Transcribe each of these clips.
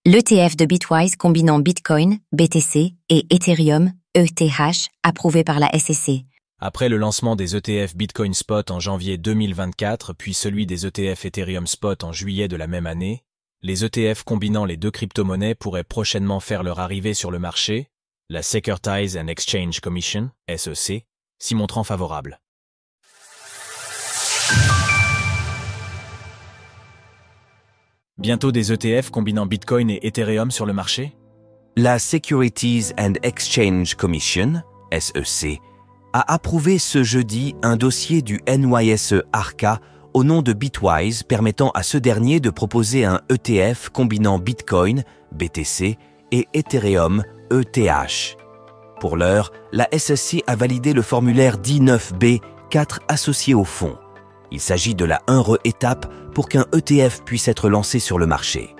L'ETF de Bitwise combinant Bitcoin, BTC et Ethereum, ETH, approuvé par la SEC. Après le lancement des ETF Bitcoin Spot en janvier 2024, puis celui des ETF Ethereum Spot en juillet de la même année, les ETF combinant les deux crypto-monnaies pourraient prochainement faire leur arrivée sur le marché, la Securities and Exchange Commission, SEC, s'y montrant favorable. Bientôt des ETF combinant Bitcoin et Ethereum sur le marché? La Securities and Exchange Commission, SEC, a approuvé ce jeudi un dossier du NYSE Arca au nom de Bitwise permettant à ce dernier de proposer un ETF combinant Bitcoin, BTC, et Ethereum, ETH. Pour l'heure, la SEC a validé le formulaire D9B4 associé au fonds. Il s'agit de la étape pour qu'un ETF puisse être lancé sur le marché.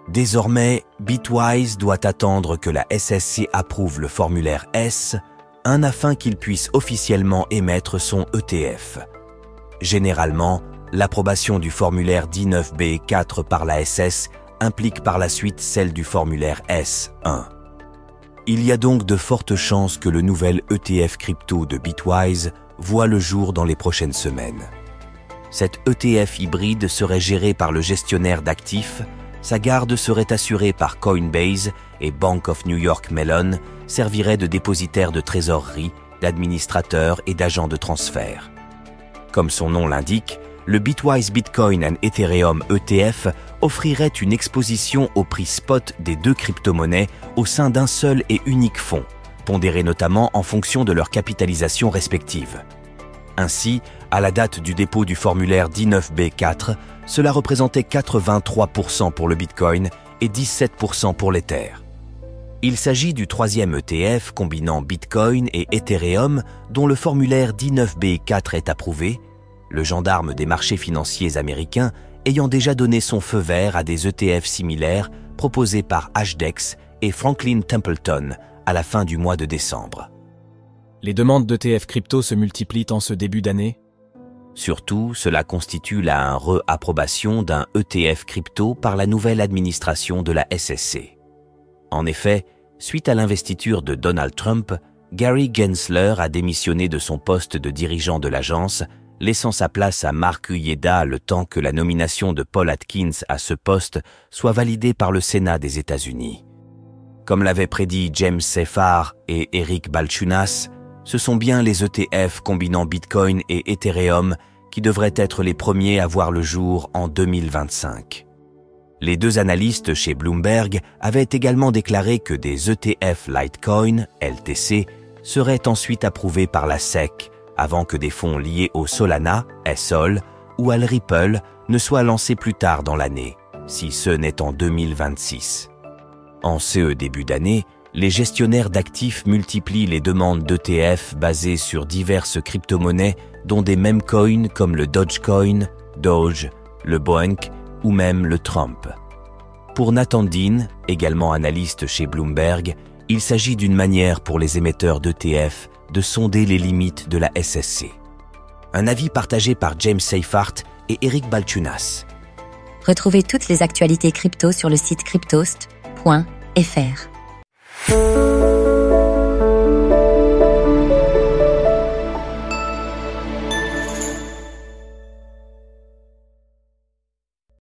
Désormais, Bitwise doit attendre que la SEC approuve le formulaire S1 afin qu'il puisse officiellement émettre son ETF. Généralement, l'approbation du formulaire D9B4 par la SS implique par la suite celle du formulaire S1. Il y a donc de fortes chances que le nouvel ETF crypto de Bitwise voit le jour dans les prochaines semaines. Cet ETF hybride serait géré par le gestionnaire d'actifs, sa garde serait assurée par Coinbase et Bank of New York Mellon servirait de dépositaire de trésorerie, d'administrateur et d'agent de transfert. Comme son nom l'indique, le Bitwise Bitcoin and Ethereum ETF offrirait une exposition au prix spot des deux crypto-monnaies au sein d'un seul et unique fonds, pondéré notamment en fonction de leur capitalisation respective. Ainsi, à la date du dépôt du formulaire D9B4, cela représentait 83% pour le Bitcoin et 17% pour l'Ether. Il s'agit du troisième ETF combinant Bitcoin et Ethereum dont le formulaire D9B4 est approuvé, le gendarme des marchés financiers américains ayant déjà donné son feu vert à des ETF similaires proposés par HDEX et Franklin Templeton à la fin du mois de décembre. Les demandes d'ETF crypto se multiplient en ce début d'année? Surtout, cela constitue la réapprobation d'un ETF crypto par la nouvelle administration de la SEC. En effet, suite à l'investiture de Donald Trump, Gary Gensler a démissionné de son poste de dirigeant de l'agence, laissant sa place à Mark Uyeda le temps que la nomination de Paul Atkins à ce poste soit validée par le Sénat des États-Unis. Comme l'avaient prédit James Seyffart et Eric Balchunas, ce sont bien les ETF combinant Bitcoin et Ethereum qui devraient être les premiers à voir le jour en 2025. Les deux analystes chez Bloomberg avaient également déclaré que des ETF Litecoin, LTC, seraient ensuite approuvés par la SEC avant que des fonds liés au Solana, SOL, ou à Ripple ne soient lancés plus tard dans l'année, si ce n'est en 2026. En ce début d'année, les gestionnaires d'actifs multiplient les demandes d'ETF basées sur diverses crypto-monnaies dont des meme coins comme le Dogecoin, Doge, le Boink ou même le Trump. Pour Nathan Dean, également analyste chez Bloomberg, il s'agit d'une manière pour les émetteurs d'ETF de sonder les limites de la SEC. Un avis partagé par James Seyffart et Eric Balchunas. Retrouvez toutes les actualités crypto sur le site cryptost.fr.